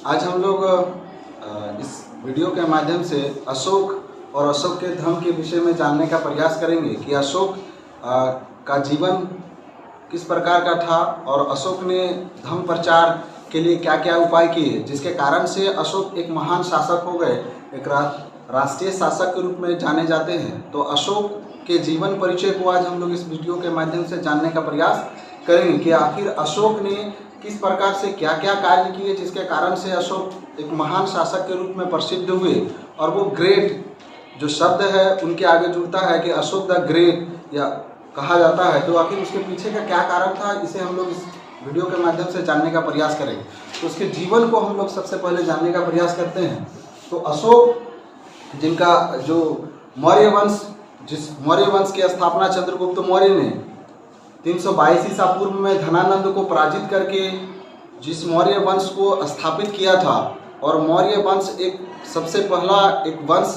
आज हम लोग इस वीडियो के माध्यम से अशोक और अशोक के धर्म के विषय में जानने का प्रयास करेंगे कि अशोक का जीवन किस प्रकार का था और अशोक ने धर्म प्रचार के लिए क्या क्या उपाय किए, जिसके कारण से अशोक एक महान शासक हो गए, एक राष्ट्रीय शासक के रूप में जाने जाते हैं। तो अशोक के जीवन परिचय को आज हम लोग इस वीडियो के माध्यम से जानने का प्रयास करेंगे कि आखिर अशोक ने किस प्रकार से क्या क्या कार्य किए, जिसके कारण से अशोक एक महान शासक के रूप में प्रसिद्ध हुए। और वो ग्रेट जो शब्द है उनके आगे जुड़ता है कि अशोक द ग्रेट या कहा जाता है, तो आखिर उसके पीछे का क्या कारण था, इसे हम लोग इस वीडियो के माध्यम से जानने का प्रयास करेंगे। तो उसके जीवन को हम लोग सबसे पहले जानने का प्रयास करते हैं। तो अशोक जिनका जो मौर्य वंश, जिस मौर्य वंश की स्थापना चंद्रगुप्त मौर्य ने 322 ईसा पूर्व में धनानंद को पराजित करके जिस मौर्य वंश को स्थापित किया था, और मौर्य वंश एक सबसे पहला एक वंश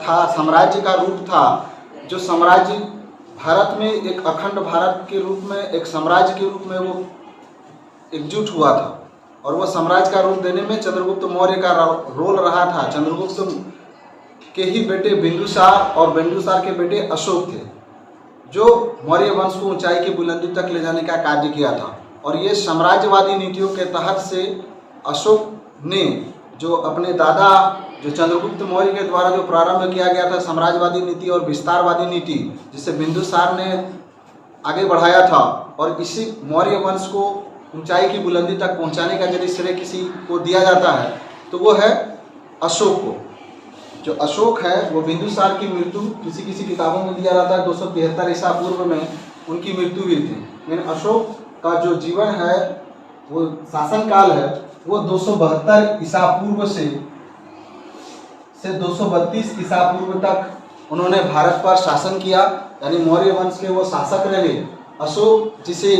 था, साम्राज्य का रूप था, जो साम्राज्य भारत में एक अखंड भारत के रूप में एक साम्राज्य के रूप में वो एकजुट हुआ था। और वो साम्राज्य का रूप देने में चंद्रगुप्त मौर्य का रोल रहा था। चंद्रगुप्त के ही बेटे बिंदुसार और बिंदुसार के बेटे अशोक थे, जो मौर्य वंश को ऊंचाई की बुलंदी तक ले जाने का कार्य किया था। और ये साम्राज्यवादी नीतियों के तहत से अशोक ने जो अपने दादा जो चंद्रगुप्त मौर्य के द्वारा जो प्रारंभ किया गया था साम्राज्यवादी नीति और विस्तारवादी नीति, जिसे बिंदुसार ने आगे बढ़ाया था, और इसी मौर्य वंश को ऊंचाई की बुलंदी तक पहुंचाने का यदि श्रेय किसी को दिया जाता है तो वो है अशोक को। जो अशोक है वो बिंदुसार की मृत्यु किसी किसी किताबों में दिया जाता है 273 ईसा पूर्व में उनकी मृत्यु हुई थी। लेकिन अशोक का जो जीवन है, वो शासनकाल है, वो 272 ईसा पूर्व से 232 ईसा पूर्व तक उन्होंने भारत पर शासन किया, यानी मौर्य वंश के वो शासक रहे। अशोक जिसे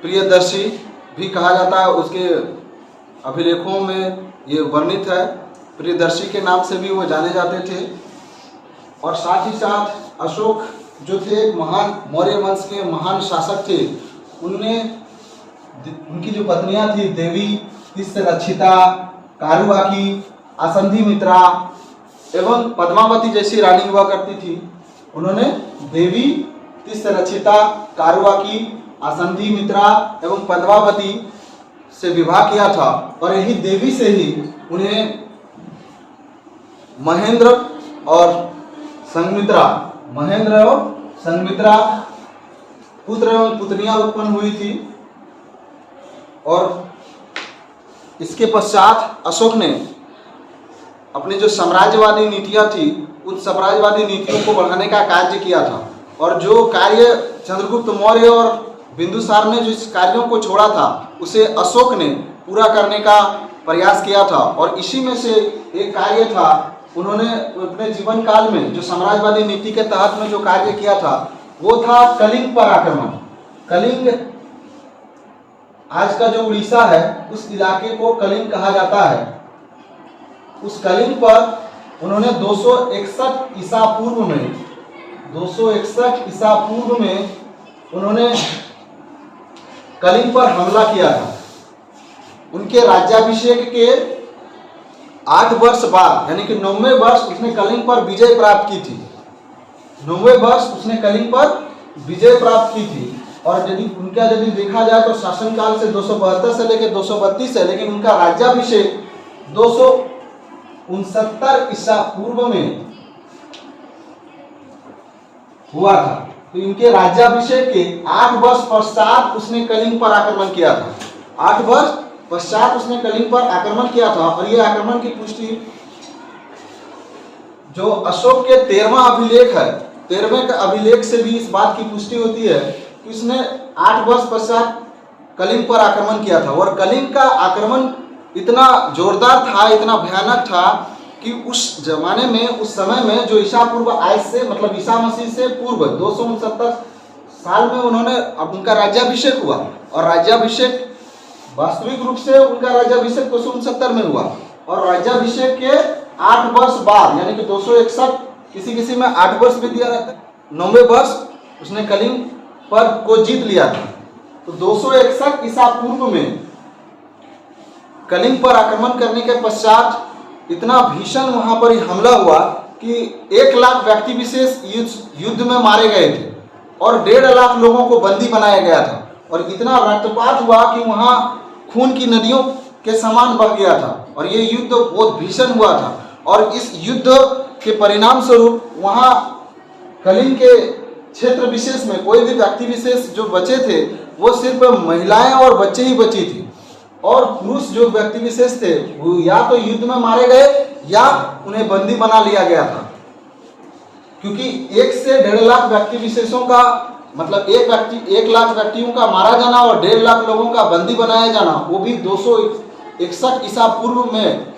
प्रियदर्शी भी कहा जाता है, उसके अभिलेखों में ये वर्णित है, प्रियदर्शी के नाम से भी वो जाने जाते थे। और साथ ही साथ अशोक जो थे महान मौर्य वंश के महान शासक थे। उनकी जो पत्नियां थी देवी तिस्रक्षिता, कारुआकी, आसंधी मित्रा एवं पद्मावती जैसी रानी हुआ करती थी। उन्होंने देवी तिस्रक्षिता, कारुआकी, आसंधी मित्रा एवं पद्मावती से विवाह किया था। और यही देवी से ही उन्हें महेंद्र और संघमित्रा पुत्र एवं पुत्नियां उत्पन्न हुई थी। और इसके पश्चात अशोक ने अपनी जो साम्राज्यवादी नीतियां थी, उन साम्राज्यवादी नीतियों को बढ़ाने का कार्य किया था। और जो कार्य चंद्रगुप्त मौर्य और बिंदुसार ने जिस कार्यों को छोड़ा था, उसे अशोक ने पूरा करने का प्रयास किया था। और इसी में से एक कार्य था, उन्होंने अपने जीवन काल में जो साम्राज्यवादी नीति के तहत में जो कार्य किया था, वो था कलिंग पर आक्रमण। कलिंग आज का जो उड़ीसा है, उस इलाके को कलिंग कहा जाता है। उस कलिंग पर उन्होंने 261 ईसा पूर्व में उन्होंने कलिंग पर हमला किया था। उनके राज्याभिषेक के 8 वर्ष बाद, यानी कि 9वें वर्ष उसने कलिंग पर विजय प्राप्त की थी। 9वें वर्ष उसने कलिंग पर विजय प्राप्त की थी। और यदि देखा जाए तो शासनकाल से 272 से लेकर 232 है, लेकिन उनका राज्याभिषेक 269 ईसा पूर्व में हुआ था। तो इनके राज्याभिषेक के 8 वर्ष पश्चात उसने कलिंग पर आक्रमण किया था। 8 वर्ष पश्चात उसने कलिंग पर आक्रमण किया था। और यह आक्रमण की पुष्टि जो अशोक के 13वां अभिलेख है, 13वें का अभिलेख से भी इस बात की पुष्टि होती है कि उसने 8 वर्ष पश्चात कलिंग पर आक्रमण किया था। और कलिंग का आक्रमण इतना जोरदार था, इतना भयानक था कि उस जमाने में, उस समय में जो ईसा पूर्व आज से मतलब ईसा मसीह से पूर्व 269 साल में उन्होंने उनका राज्याभिषेक हुआ। और राज्याभिषेक वास्तविक रूप से उनका राज्याभिषेक 269 में हुआ। और राज्याभिषेक के 8 वर्ष बाद, यानी कि 261, किसी में 8 वर्ष भी दिया जाता है, 9वें वर्ष उसने कलिंग पर को जीत लिया था। तो 261 ईसा पूर्व में कलिंग पर आक्रमण करने के पश्चात इतना भीषण वहां पर हमला हुआ कि 1 लाख व्यक्ति विशेष युद्ध में मारे गए थे और 1.5 लाख लोगों को बंदी बनाया गया था और इतना रक्तपात हुआ कि वहां खून की नदियों के समान बह गया था और ये युद्ध बहुत भीषण हुआ था। और इस युद्ध के परिणाम स्वरूप वहां कलिंग के क्षेत्र विशेष में कोई भी व्यक्ति विशेष जो बचे थे वो सिर्फ महिलाएं और बच्चे ही बची थी और पुरुष जो व्यक्ति विशेष थे वो या तो युद्ध में मारे गए या उन्हें बंदी बना लिया गया था, क्योंकि 1 से 1.5 लाख व्यक्ति विशेषों का मतलब 1 लाख व्यक्तियों का मारा जाना और 1.5 लाख लोगों का बंदी बनाया जाना, वो भी 261 ईसा पूर्व में,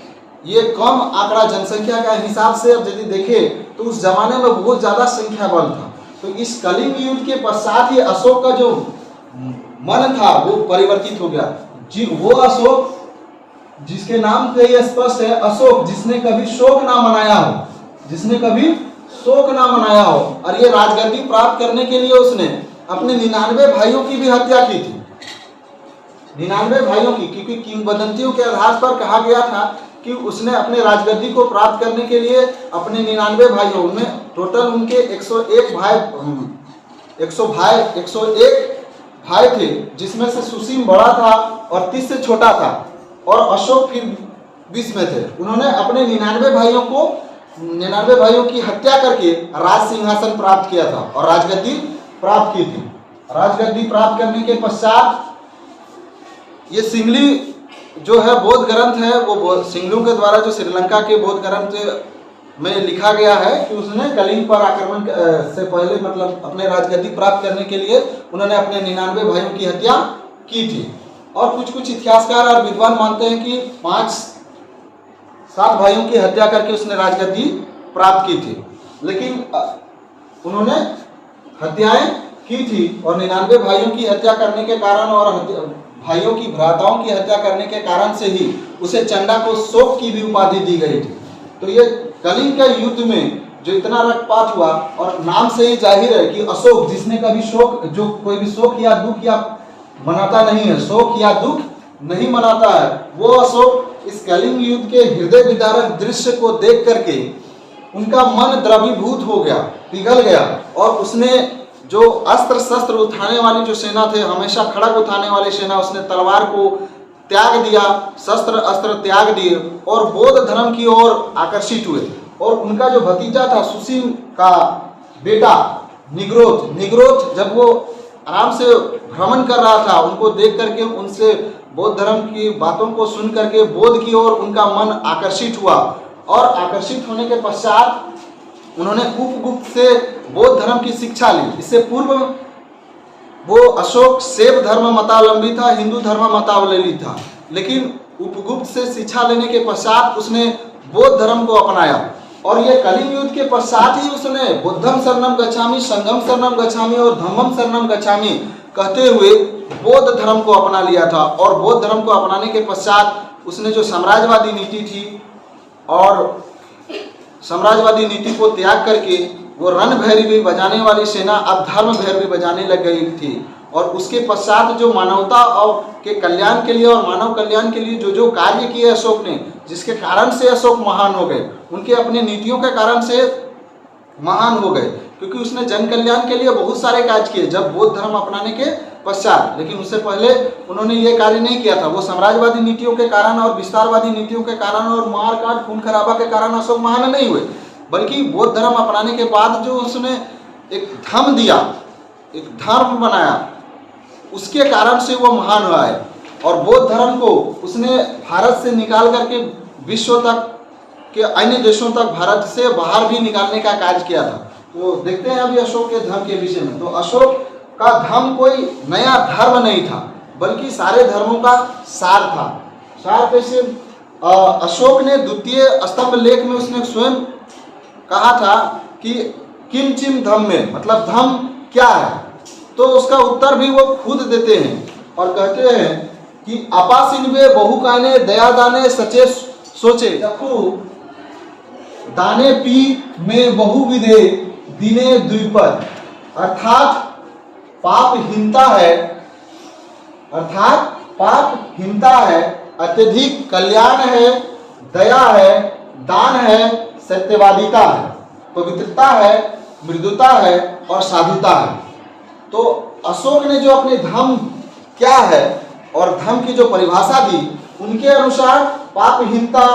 ये कम आंकड़ा जनसंख्या का हिसाब से अब यदि देखें तो उस जमाने में बहुत ज्यादा संख्या बल था। तो इस कलिंग युद्ध के पश्चात ही अशोक का जो मन था वो परिवर्तित हो गया। जी वो अशोक जिसके नाम से ये स्पष्ट है, अशोक जिसने कभी शोक ना मनाया हो, जिसने कभी शोक ना मनाया हो। और ये राजगद्दी प्राप्त करने के लिए उसने अपने 99 भाइयों की भी हत्या की थी, 99 भाइयों की, क्योंकि किंवदंतियों के आधार पर कहा गया था कि उसने अपने राजगद्दी को प्राप्त करने के लिए अपने 99 भाइयों में टोटल उनके 101 भाई थे, जिसमें से सुसीम बड़ा था और 30 से छोटा था और अशोक फिर 20 में थे। उन्होंने अपने 99 भाइयों की हत्या करके राज सिंहासन प्राप्त किया था और राजगद्दी प्राप्त की थी। राजगद्दी प्राप्त करने के पश्चात ये सिंगली जो है बौद्ध ग्रंथ है, वो सिंगलों के द्वारा जो श्रीलंका के बौद्ध ग्रंथ में लिखा गया है कि उसने कलिंग पर आक्रमण से पहले मतलब अपने राजगद्दी प्राप्त करने के लिए उन्होंने अपने 99 भाइयों की हत्या की थी। और कुछ इतिहासकार और विद्वान मानते हैं कि 5-7 भाइयों की हत्या करके उसने राजगद्दी प्राप्त की थी, लेकिन उन्होंने हत्याएं की थी और 99 भाइयों की हत्या करने के कारण और भाइयों की भ्राताओं की हत्या करने के कारण से ही उसे चंडा को शोक की भी उपाधि दी गई थी। तो ये कलिंग के युद्ध में जो इतना रक्तपात हुआ और नाम से ही जाहिर है कि अशोक जिसने कभी शोक, जो कोई भी शोक या दुख या मनाता नहीं है, शोक या दुख नहीं मनाता है, वो अशोक इस कलिंग युद्ध के हृदय विदारक दृश्य को देख करके उनका मन द्रवीभूत हो गया, पिघल गया और उसने जो अस्त्र शस्त्र उठाने वाली जो सेना थे, हमेशा खड़ग उठाने वाली सेना, उसने तलवार को त्याग दिया, शस्त्र अस्त्र त्याग दिए और बौद्ध धर्म की ओर आकर्षित हुए। और उनका जो भतीजा था सुसीम का बेटा निग्रोथ जब वो आराम से भ्रमण कर रहा था, उनको देख करके उनसे बौद्ध धर्म की बातों को सुन करके बौद्ध की ओर उनका मन आकर्षित हुआ और आकर्षित होने के पश्चात उन्होंने उपगुप्त से बौद्ध धर्म की शिक्षा ली। इससे पूर्व वो अशोक शैव धर्म मतावलंबी था, हिंदू धर्म मतावलंबी था, लेकिन उपगुप्त से शिक्षा लेने के पश्चात उसने बौद्ध धर्म को अपनाया। और ये कलिंग युद्ध के पश्चात ही उसने बुद्धम शरणम गच्छामि, संघम शरणम गच्छामि और धम्मम शरणम गच्छामि कहते हुए बौद्ध धर्म को अपना लिया था। और बौद्ध धर्म को अपनाने के पश्चात उसने जो साम्राज्यवादी नीति थी और साम्राज्यवादी नीति को त्याग करके वो रण भैरवी बजाने वाली सेना अब धर्म भैरवी बजाने लग गई थी। और उसके पश्चात जो मानवता और के कल्याण के लिए और मानव कल्याण के लिए जो कार्य किए अशोक ने, जिसके कारण से अशोक महान हो गए, उनके अपने नीतियों के कारण से महान हो गए, क्योंकि उसने जन कल्याण के लिए बहुत सारे कार्य किए जब बौद्ध धर्म अपनाने के पश्चात। लेकिन उससे पहले उन्होंने ये कार्य नहीं किया था। वो साम्राज्यवादी नीतियों के कारण और विस्तारवादी नीतियों के कारण और मार काट खून खराबा के कारण अशोक महान नहीं हुए, बल्कि बौद्ध धर्म अपनाने के बाद जो उसने एक धर्म दिया, एक धर्म बनाया, उसके कारण से वो महान हुआ है। और बौद्ध धर्म को उसने भारत से निकाल करके विश्व तक के अन्य देशों तक भारत से बाहर भी निकालने का कार्य किया था। तो देखते हैं अभी अशोक के धर्म के विषय में। तो अशोक का धर्म कोई नया धर्म नहीं था, बल्कि सारे धर्मों का सार था। सार कैसे? अशोक ने द्वितीय स्तंभ लेख में उसने स्वयं कहा था कि किम चिम धम्मे, मतलब धम्म क्या है, तो उसका उत्तर भी वो खुद देते हैं और कहते हैं कि अपासिनवे बहुकाने दया दाने सचे सोचे चखु दाने पी में बहुविधे दिने द्विपद, अर्थात पाप हिंता है अत्यधिक कल्याण है, दया है, दान है, सत्यवादिता है, पवित्रता है, मृदुता है और साधुता है। तो अशोक ने जो अपने धर्म क्या है और धर्म की जो परिभाषा दी, उनके अनुसार पापहीनता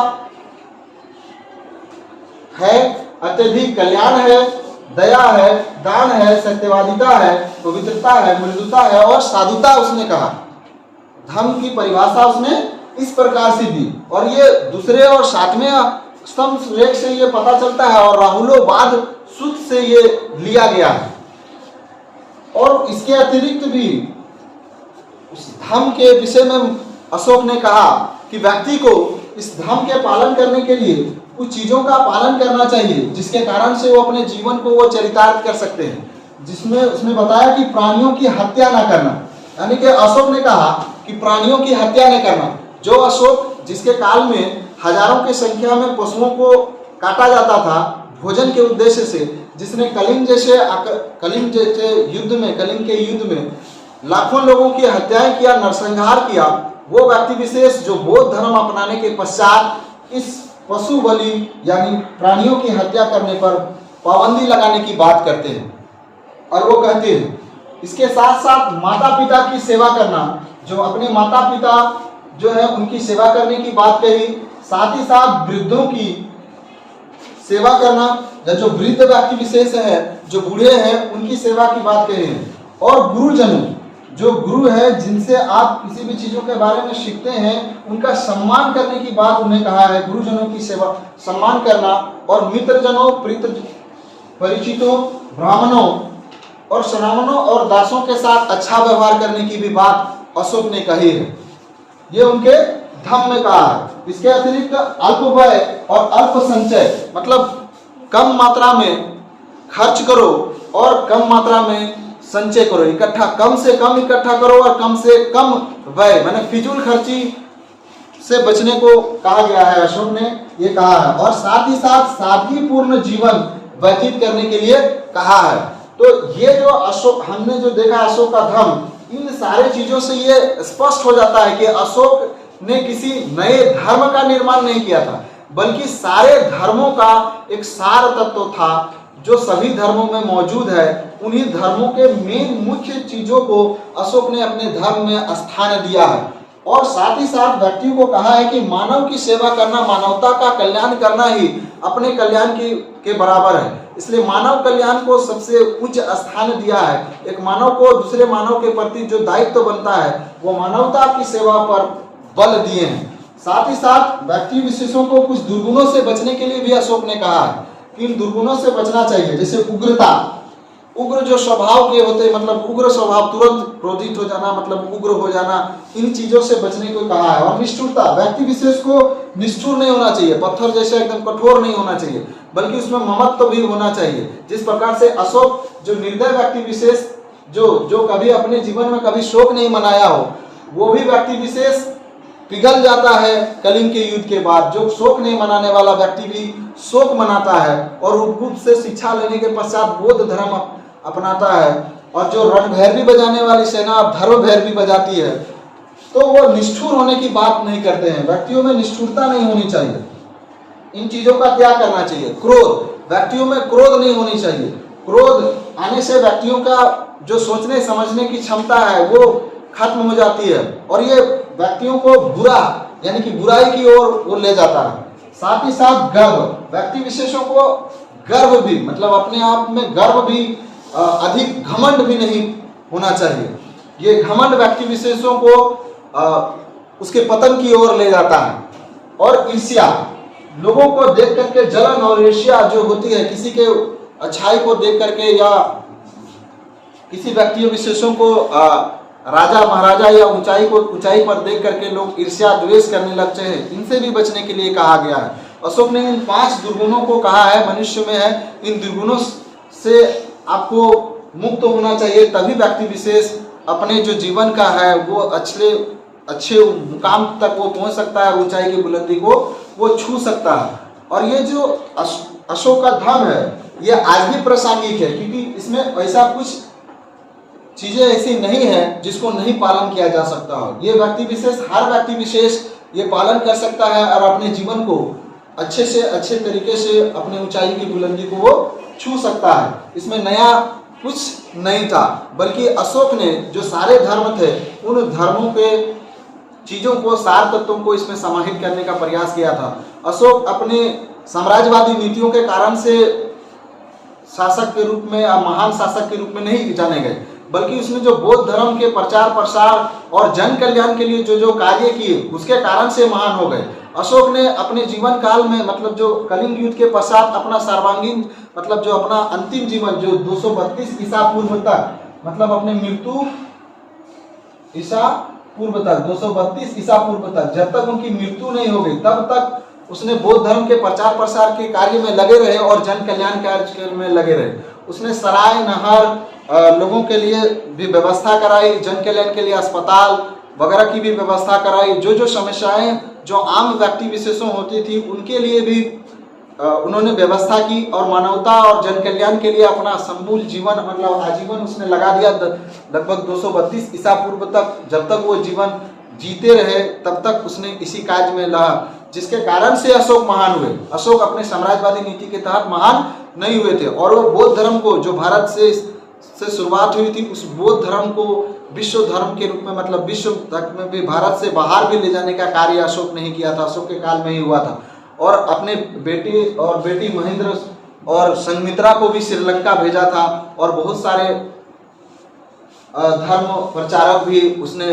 है, अत्यधिक कल्याण है, दया है, दान है, सत्यवादिता है, पवित्रता है, मृदुता है और साधुता उसने कहा। धर्म की परिभाषा उसने इस प्रकार से दी और ये दूसरे और सातवें स्तंभ लेख से ये पता चलता है और राहुलोवाद सूत्र से ये लिया गया है। और इसके अतिरिक्त भी उस धर्म के विषय में अशोक ने कहा कि व्यक्ति को इस धर्म के पालन करने के लिए कुछ चीजों का पालन करना चाहिए, जिसके कारण से वो अपने जीवन को वो चरितार्थ कर सकते हैं। जिसमें उसने बताया कि प्राणियों की हत्या ना करना, यानी कि अशोक ने कहा कि प्राणियों की हत्या न करना। जो अशोक जिसके काल में हजारों की संख्या में पशुओं को काटा जाता था भोजन के उद्देश्य से, जिसने कलिंग के युद्ध में लाखों लोगों की हत्याएं किया, नरसंहार किया, वो व्यक्ति विशेष जो बौद्ध धर्म अपनाने के पश्चात इस पशु बलि यानी प्राणियों की हत्या करने पर पाबंदी लगाने की बात करते हैं। और वो कहते हैं इसके साथ साथ माता पिता की सेवा करना, जो अपने माता पिता जो है उनकी सेवा करने की बात कही, साथ ही साथ वृद्धों की सेवा करना, या जो वृद्ध व्यक्ति विशेष है, जो बूढ़े हैं, उनकी सेवा की बात कही है। और गुरुजनों, जो गुरु है जिनसे आप किसी भी चीजों के बारे में सीखते हैं, उनका सम्मान करने की बात उन्हें कहा है। गुरुजनों की सेवा सम्मान करना और मित्रजनों, परिचितों, ब्राह्मणों और श्रावणों और दासों के साथ अच्छा व्यवहार करने की भी बात अशोक ने कही है। ये उनके धम्म में कहा है। इसके अतिरिक्त अल्प व्यय और अल्प संचय, मतलब कम मात्रा में खर्च करो और कम मात्रा में संचय करो, इकट्ठा कम से कम इकट्ठा करो और कम से कम व्यय, माने फिजूल खर्ची से बचने को कहा गया है। अशोक ने ये कहा है और साथ ही साथ सादगीपूर्ण जीवन व्यतीत करने के लिए कहा है। तो ये जो अशोक हमने जो देखा अशोक का धर्म, इन सारे चीजों से ये स्पष्ट हो जाता है कि अशोक ने किसी नए धर्म का निर्माण नहीं किया था, बल्कि सारे धर्मों का एक सार तत्व था जो सभी धर्मों में मौजूद है। उन्हीं धर्मों के मेन मुख्य चीजों को अशोक ने अपने धर्म में स्थान दिया है। और साथ ही साथ व्यक्ति को कहा है कि मानव की सेवा करना, मानवता का कल्याण करना ही अपने कल्याण के बराबर है। इसलिए मानव कल्याण को सबसे उच्च स्थान दिया है। एक मानव को दूसरे मानव के प्रति जो दायित्व बनता है वो मानवता की सेवा पर बल दिए हैं। साथ ही साथ व्यक्ति विशेषों को कुछ दुर्गुणों से बचने के लिए भी अशोक ने कहा है कि इन दुर्गुणों से बचना चाहिए, जैसे उग्रता, उग्र जो स्वभाव के होते हैं, मतलब उग्र स्वभाव, तुरंत क्रोधित हो जाना, मतलब उग्र हो जाना, इन चीजों से बचने को कहा है। और निष्ठुरता, व्यक्ति विशेष को निष्ठुर नहीं होना चाहिए, पत्थर जैसे एकदम कठोर नहीं होना चाहिए, बल्कि उसमें ममत्व भी होना चाहिए। जिस प्रकार से अशोक जो निर्दय व्यक्ति विशेष जो कभी अपने जीवन में कभी शोक नहीं मनाया हो, वो भी व्यक्ति विशेष पिघल जाता है कलिंग के युद्ध के बाद। जो शोक नहीं मनाने वाला व्यक्ति भी शोक मनाता है और उद्भुत से शिक्षा लेने के पश्चात बौद्ध धर्म अपनाता है। और जो रणभैरवी बजाने वाली सेना धर्म भैरवी बजाती है, तो वो निष्ठुर होने की बात नहीं करते हैं। व्यक्तियों में निष्ठुरता नहीं होनी चाहिए, इन चीजों का त्याग करना चाहिए। क्रोध, व्यक्तियों में क्रोध नहीं होनी चाहिए। क्रोध आने से व्यक्तियों का जो सोचने समझने की क्षमता है वो खत्म हो जाती है और ये व्यक्तियों को बुरा यानी कि बुराई की ओर वो ले जाता है। साथ ही साथ गर्व, व्यक्ति विशेषों को गर्व भी, मतलब अपने आप में गर्व भी, अधिक घमंड भी नहीं होना चाहिए। ये घमंड व्यक्ति विशेषों को उसके पतन की ओर ले जाता है। और ईर्ष्या, लोगों को देख करके जलन और ईर्ष्या जो होती है, किसी के अच्छाई को देख करके या किसी व्यक्ति विशेषों को राजा महाराजा या ऊंचाई पर देख करके लोग ईर्ष्या द्वेष करने लगते हैं, इनसे भी बचने के लिए कहा गया है। अशोक ने इन 5 दुर्गुणों को कहा है मनुष्य में है, इन दुर्गुणों से आपको मुक्त होना चाहिए, तभी व्यक्ति विशेष अपने जो जीवन का है वो अच्छे मुकाम तक वो पहुंच सकता है, ऊंचाई की बुलंदी को वो छू सकता है। और ये जो अशोक का धर्म है ये आज भी प्रासंगिक है, क्योंकि इसमें ऐसा कुछ चीजें ऐसी नहीं है जिसको नहीं पालन किया जा सकता हो। ये व्यक्ति विशेष, हर व्यक्ति विशेष ये पालन कर सकता है और अपने जीवन को अच्छे से अच्छे तरीके से अपने ऊंचाई की बुलंदी को वो छू सकता है। इसमें नया कुछ नहीं था, बल्कि अशोक ने जो सारे धर्म थे उन धर्मों के चीज़ों को, सार तत्वों को इसमें समाहित करने का प्रयास किया था। अशोक अपने साम्राज्यवादी नीतियों के कारण से शासक के रूप में या महान शासक के रूप में नहीं जाने गए, बल्कि उसने जो बौद्ध धर्म के प्रचार प्रसार और जन कल्याण के लिए जो कार्य किए उसके कारण से महान हो गए। अशोक ने अपने जीवन काल में मतलब जो कलिंग युद्ध के पश्चात अपना सर्वांगीण मतलब जो अपना अंतिम जीवन जो 232 ईसा पूर्व तक, मतलब अपने मृत्यु ईसा पूर्व तक 232 ईसा पूर्व तक, जब तक उनकी मृत्यु नहीं हो गई तब तक उसने बौद्ध धर्म के प्रचार प्रसार के कार्य में लगे रहे और जन कल्याण कार्य में लगे रहे। उसने सराय नहर लोगों के लिए भी व्यवस्था कराई, जन कल्याण के लिए अस्पताल वगैरह की भी व्यवस्था कराई। जो समस्याएं जो आम व्यक्ति विशेषों होती थी उनके लिए भी उन्होंने व्यवस्था की और मानवता और जन कल्याण के लिए अपना संपूर्ण जीवन मतलब आजीवन उसने लगा दिया। लगभग 232 ईसा पूर्व तक जब तक वो जीवन जीते रहे तब तक उसने इसी कार्य में लगा, जिसके कारण से अशोक महान हुए। अशोक अपने साम्राज्यवादी नीति के तहत महान नहीं हुए थे और वो बौद्ध धर्म को जो भारत से शुरुआत हुई थी उस बौद्ध धर्म को विश्व धर्म के रूप में मतलब विश्व तक में भी भारत से बाहर भी ले जाने का कार्य अशोक ने ही किया था, अशोक के काल में ही हुआ था। और अपने बेटी महेंद्र और संघमित्रा को भी श्रीलंका भेजा था और बहुत सारे धर्म प्रचारक भी उसने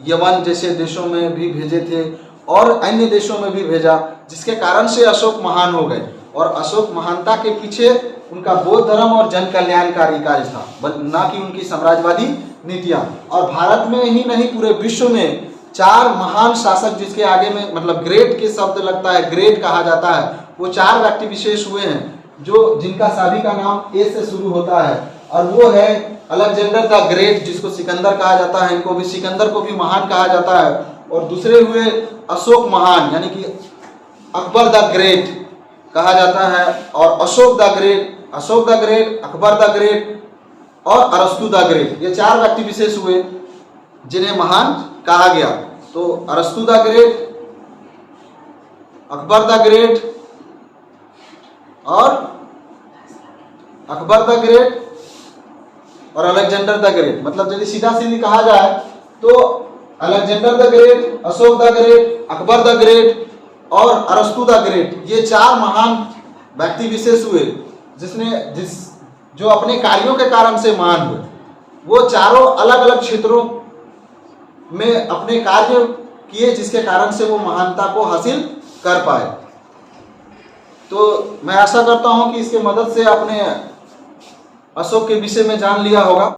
यमन जैसे देशों में भी भेजे थे और अन्य देशों में भी भेजा, जिसके कारण से अशोक महान हो गए। और अशोक महानता के पीछे उनका बौद्ध धर्म और जन कल्याणकारी कार्य था, न कि उनकी साम्राज्यवादी नीतियां। और भारत में ही नहीं पूरे विश्व में 4 महान शासक जिसके आगे में मतलब ग्रेट के शब्द लगता है, ग्रेट कहा जाता है, वो 4 व्यक्ति विशेष हुए हैं जो जिनका सभी का नाम ए से शुरू होता है। और वो है अलेक्जेंडर द ग्रेट, जिसको सिकंदर कहा जाता है, इनको भी सिकंदर को भी महान कहा जाता है। और दूसरे हुए अशोक महान, यानी कि अकबर द ग्रेट कहा जाता है। और Ashok the great, Akbar the great और अरस्तु द ग्रेट, ये 4 व्यक्ति विशेष हुए जिन्हें महान कहा गया। तो अरस्तु the great, Akbar the great और अकबर द ग्रेट और अलेक्जेंडर द ग्रेट, मतलब यदि सीधा सीधी कहा जाए तो Alexander the great, Ashok the great, Akbar the great और अरस्तु द ग्रेट, ये 4 महान व्यक्ति विशेष हुए जो अपने कार्यों के कारण से महान हुए। वो चारों अलग अलग क्षेत्रों में अपने कार्य किए जिसके कारण से वो महानता को हासिल कर पाए। तो मैं आशा करता हूं कि इसके मदद से आपने अशोक के विषय में जान लिया होगा।